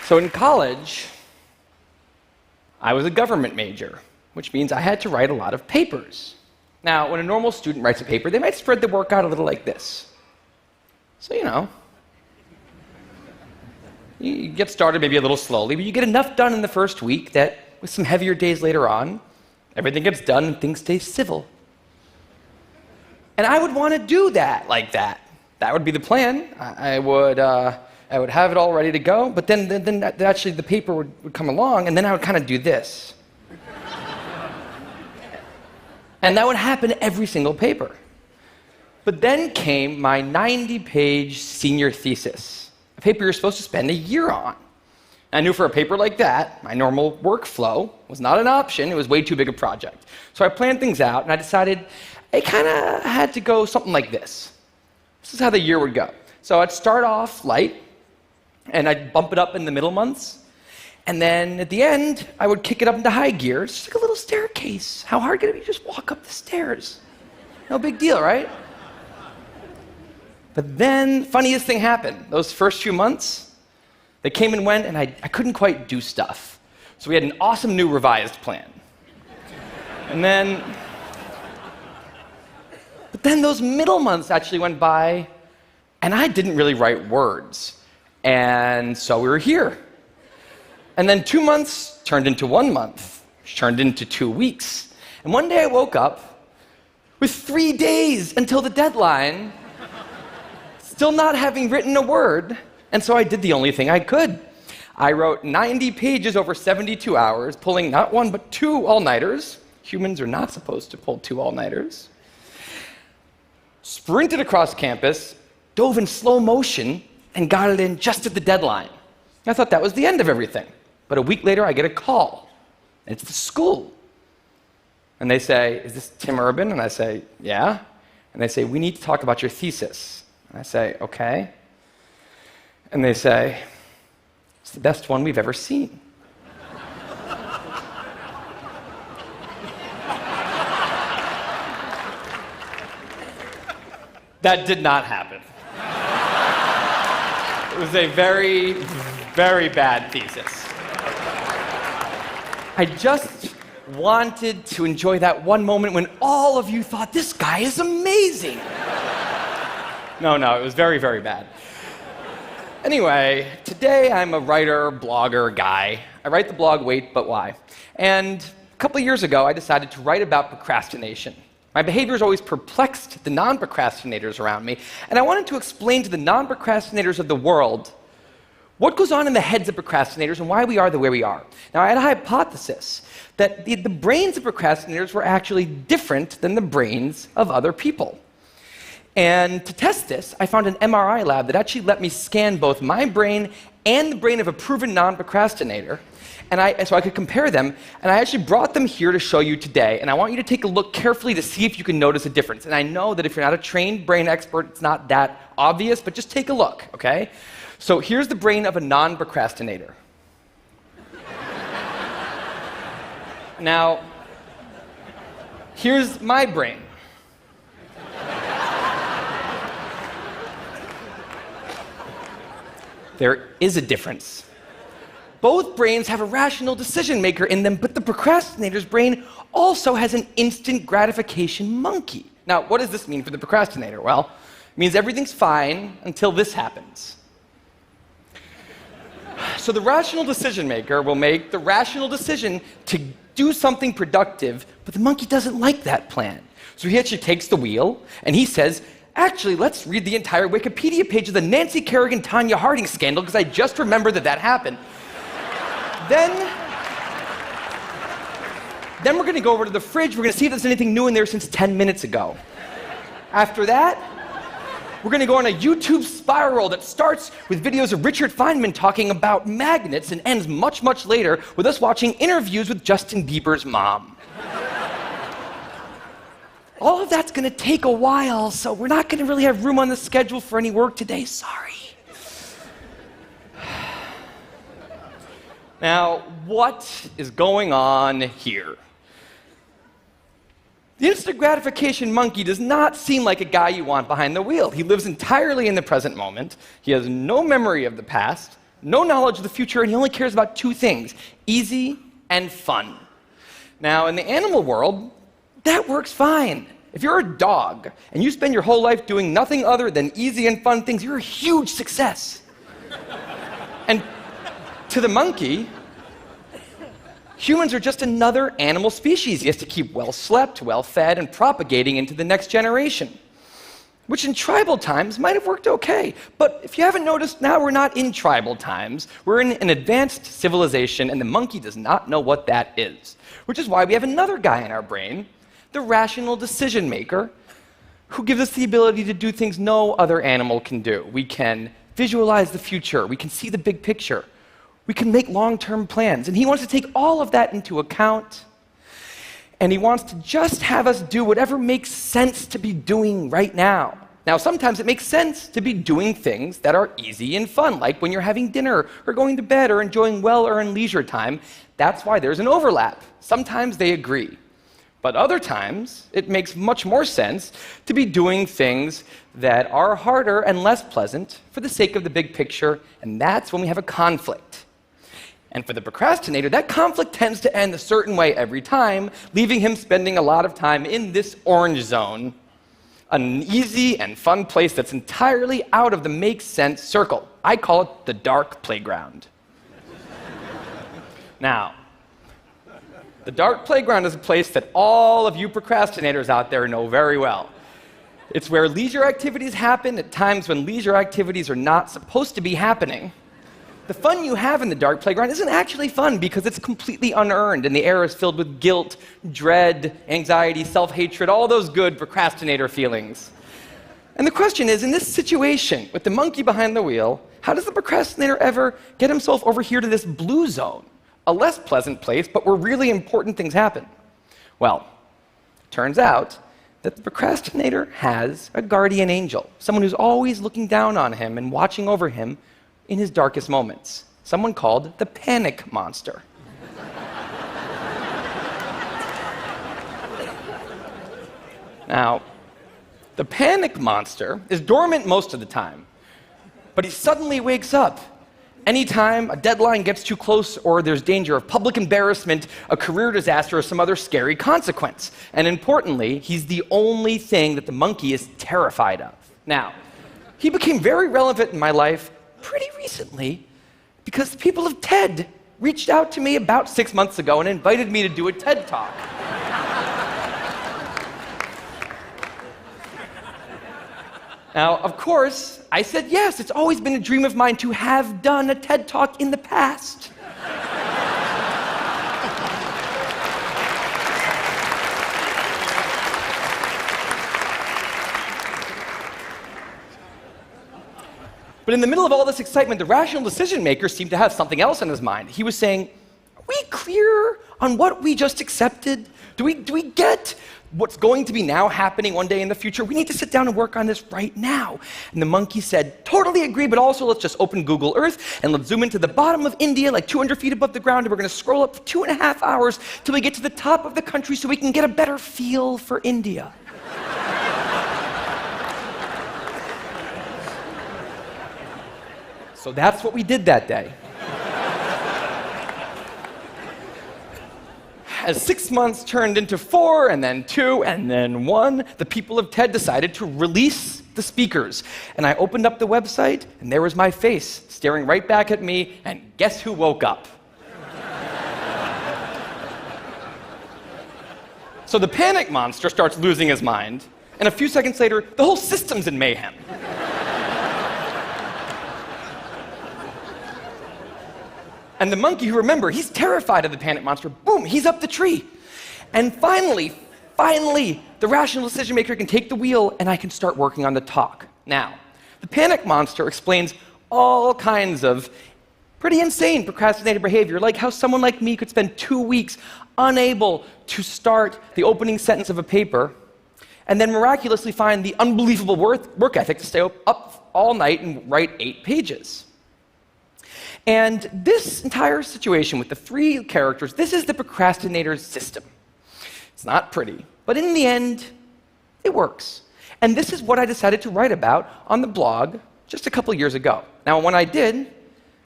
So in college, I was a government major, which means I had to write a lot of papers. Now, when a normal student writes a paper, they might spread the work out a little like this. So, you get started maybe a little slowly, but you get enough done in the first week that with some heavier days later on, everything gets done and things stay civil. And I would want to do that like that. That would be the plan. I would have it all ready to go, but then actually the paper would come along, and then I would kind of do this. And that would happen every single paper. But then came my 90-page senior thesis, a paper you're supposed to spend a year on. I knew for a paper like that, my normal workflow was not an option. It was way too big a project. So I planned things out, and I decided I kind of had to go something like this. This is how the year would go. So I'd start off light, and I'd bump it up in the middle months. And then at the end, I would kick it up into high gear. It's just like a little staircase. How hard could it be to just walk up the stairs? No big deal, right? But then, funniest thing happened. Those first few months, they came and went, and I couldn't quite do stuff. So we had an awesome new revised plan. But then those middle months actually went by, and I didn't really write words. And so we were here. And then 2 months turned into 1 month, which turned into 2 weeks. And one day I woke up with 3 days until the deadline, still not having written a word, and so I did the only thing I could. I wrote 90 pages over 72 hours, pulling not one but 2 all-nighters. Humans are not supposed to pull 2 all-nighters. Sprinted across campus, dove in slow motion, and got it in just at the deadline. I thought that was the end of everything. But a week later, I get a call. And it's the school. And they say, "Is this Tim Urban?" And I say, "Yeah." And they say, "We need to talk about your thesis." And I say, "Okay." And they say, "It's the best one we've ever seen." That did not happen. It was a very, very bad thesis. I just wanted to enjoy that one moment when all of you thought, "This guy is amazing." No, it was very, very bad. Anyway, today I'm a writer, blogger guy. I write the blog Wait, But Why? And a couple of years ago, I decided to write about procrastination. My behavior has always perplexed the non-procrastinators around me, and I wanted to explain to the non-procrastinators of the world what goes on in the heads of procrastinators and why we are the way we are. Now, I had a hypothesis that the brains of procrastinators were actually different than the brains of other people. And to test this, I found an MRI lab that actually let me scan both my brain and the brain of a proven non-procrastinator, so I could compare them, and I actually brought them here to show you today, and I want you to take a look carefully to see if you can notice a difference. And I know that if you're not a trained brain expert, it's not that obvious, but just take a look, okay? So here's the brain of a non-procrastinator. Now, here's my brain. There is a difference. Both brains have a rational decision maker in them, but the procrastinator's brain also has an instant gratification monkey. Now, what does this mean for the procrastinator? Well, it means everything's fine until this happens. So the rational decision maker will make the rational decision to do something productive, but the monkey doesn't like that plan. So he actually takes the wheel, and he says, "Actually, let's read the entire Wikipedia page of the Nancy Kerrigan-Tanya Harding scandal, because I just remembered that happened. Then we're going to go over to the fridge. We're going to see if there's anything new in there since 10 minutes ago. After that, we're going to go on a YouTube spiral that starts with videos of Richard Feynman talking about magnets and ends much, much later with us watching interviews with Justin Bieber's mom. All of that's going to take a while, so we're not going to really have room on the schedule for any work today. Sorry. Now, what is going on here? The instant gratification monkey does not seem like a guy you want behind the wheel. He lives entirely in the present moment. He has no memory of the past, no knowledge of the future, and he only cares about two things: easy and fun. Now, in the animal world, that works fine. If you're a dog and you spend your whole life doing nothing other than easy and fun things, you're a huge success. And to the monkey, humans are just another animal species he has to keep well slept, well fed, and propagating into the next generation, which in tribal times might have worked okay. But if you haven't noticed, now we're not in tribal times. We're in an advanced civilization, and the monkey does not know what that is, which is why we have another guy in our brain, the rational decision maker, who gives us the ability to do things no other animal can do. We can visualize the future. We can see the big picture. We can make long-term plans. And he wants to take all of that into account. And he wants to just have us do whatever makes sense to be doing right now. Now, sometimes it makes sense to be doing things that are easy and fun, like when you're having dinner or going to bed or enjoying well-earned leisure time. That's why there's an overlap. Sometimes they agree. But other times, it makes much more sense to be doing things that are harder and less pleasant for the sake of the big picture, and that's when we have a conflict. And for the procrastinator, that conflict tends to end a certain way every time, leaving him spending a lot of time in this orange zone, an easy and fun place that's entirely out of the make sense circle. I call it the dark playground. Now, the dark playground is a place that all of you procrastinators out there know very well. It's where leisure activities happen at times when leisure activities are not supposed to be happening. The fun you have in the dark playground isn't actually fun because it's completely unearned, and the air is filled with guilt, dread, anxiety, self-hatred, all those good procrastinator feelings. And the question is, in this situation, with the monkey behind the wheel, how does the procrastinator ever get himself over here to this blue zone? A less pleasant place, but where really important things happen. Well, turns out that the procrastinator has a guardian angel, someone who's always looking down on him and watching over him in his darkest moments, someone called the panic monster. Now, the panic monster is dormant most of the time, but he suddenly wakes up anytime a deadline gets too close or there's danger of public embarrassment, a career disaster, or some other scary consequence. And importantly, he's the only thing that the monkey is terrified of. Now, he became very relevant in my life pretty recently because the people of TED reached out to me about 6 months ago and invited me to do a TED Talk. Now, of course, I said yes. It's always been a dream of mine to have done a TED Talk in the past. But in the middle of all this excitement, the rational decision maker seemed to have something else on his mind. He was saying, are we clear on what we just accepted? Do we get what's going to be now happening one day in the future? We need to sit down and work on this right now. And the monkey said, totally agree, but also let's just open Google Earth and let's zoom into the bottom of India, like 200 feet above the ground, and we're going to scroll up for 2.5 hours till we get to the top of the country so we can get a better feel for India. So that's what we did that day. As 6 months turned into 4, and then 2, and then 1, the people of TED decided to release the speakers. And I opened up the website, and there was my face staring right back at me, and guess who woke up? So the panic monster starts losing his mind, and a few seconds later, the whole system's in mayhem. And the monkey, who, remember, he's terrified of the panic monster, boom, he's up the tree. And finally, the rational decision maker can take the wheel and I can start working on the talk. Now, the panic monster explains all kinds of pretty insane procrastinator behavior, like how someone like me could spend 2 weeks unable to start the opening sentence of a paper and then miraculously find the unbelievable work ethic to stay up all night and write 8 pages. And this entire situation with the 3 characters, this is the procrastinator's system. It's not pretty, but in the end, it works. And this is what I decided to write about on the blog just a couple years ago. Now, when I did,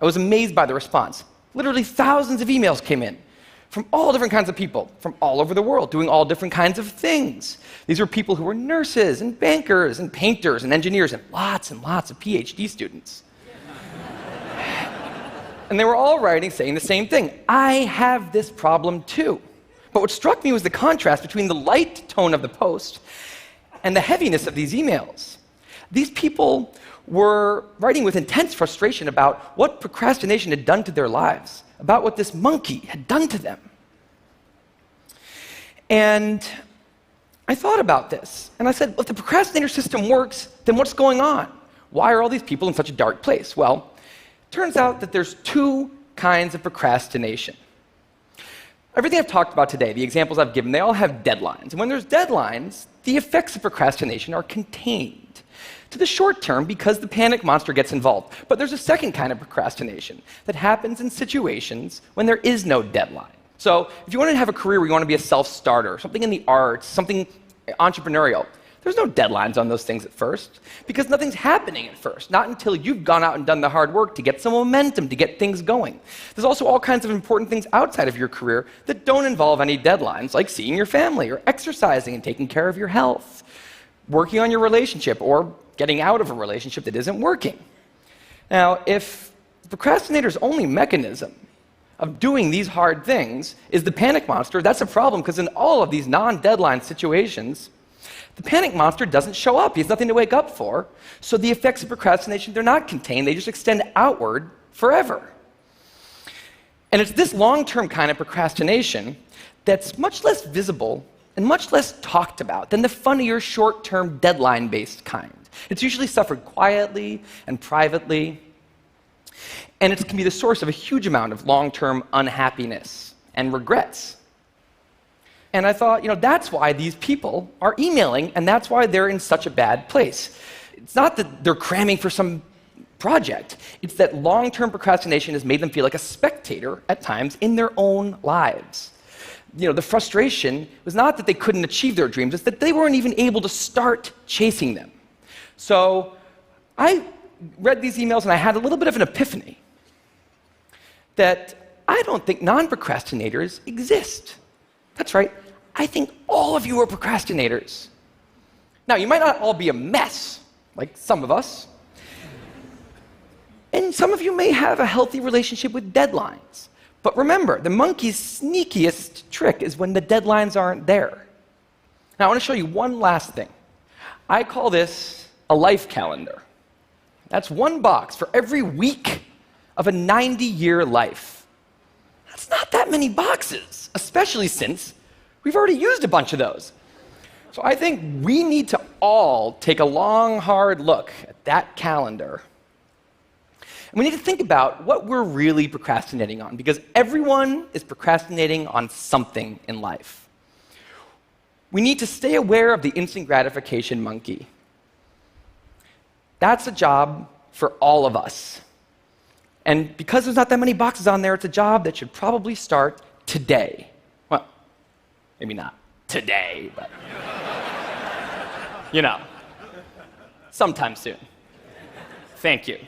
I was amazed by the response. Literally thousands of emails came in from all different kinds of people, from all over the world, doing all different kinds of things. These were people who were nurses and bankers and painters and engineers and lots of PhD students. And they were all writing saying the same thing. I have this problem too. But what struck me was the contrast between the light tone of the post and the heaviness of these emails. These people were writing with intense frustration about what procrastination had done to their lives, about what this monkey had done to them. And I thought about this, and I said, if the procrastinator system works, then what's going on? Why are all these people in such a dark place? Well, it turns out that there's two kinds of procrastination. Everything I've talked about today, the examples I've given, they all have deadlines. And when there's deadlines, the effects of procrastination are contained to the short term because the panic monster gets involved. But there's a second kind of procrastination that happens in situations when there is no deadline. So if you want to have a career where you want to be a self-starter, something in the arts, something entrepreneurial, there's no deadlines on those things at first because nothing's happening at first, not until you've gone out and done the hard work to get some momentum, to get things going. There's also all kinds of important things outside of your career that don't involve any deadlines, like seeing your family or exercising and taking care of your health, working on your relationship, or getting out of a relationship that isn't working. Now, if the procrastinator's only mechanism of doing these hard things is the panic monster, that's a problem because in all of these non-deadline situations, the panic monster doesn't show up. He has nothing to wake up for. So the effects of procrastination, they're not contained. They just extend outward forever. And it's this long-term kind of procrastination that's much less visible and much less talked about than the funnier, short-term, deadline-based kind. It's usually suffered quietly and privately, and it can be the source of a huge amount of long-term unhappiness and regrets. And I thought, that's why these people are emailing, and that's why they're in such a bad place. It's not that they're cramming for some project. It's that long-term procrastination has made them feel like a spectator at times in their own lives. The frustration was not that they couldn't achieve their dreams, it's that they weren't even able to start chasing them. So I read these emails and I had a little bit of an epiphany that I don't think non-procrastinators exist. That's right, I think all of you are procrastinators. Now, you might not all be a mess, like some of us, and some of you may have a healthy relationship with deadlines. But remember, the monkey's sneakiest trick is when the deadlines aren't there. Now, I want to show you one last thing. I call this a life calendar. That's one box for every week of a 90-year life. That's not that many boxes, especially since we've already used a bunch of those. So I think we need to all take a long, hard look at that calendar. And we need to think about what we're really procrastinating on, because everyone is procrastinating on something in life. We need to stay aware of the instant gratification monkey. That's a job for all of us. And because there's not that many boxes on there, it's a job that should probably start today. Well, maybe not today, but sometime soon. Thank you.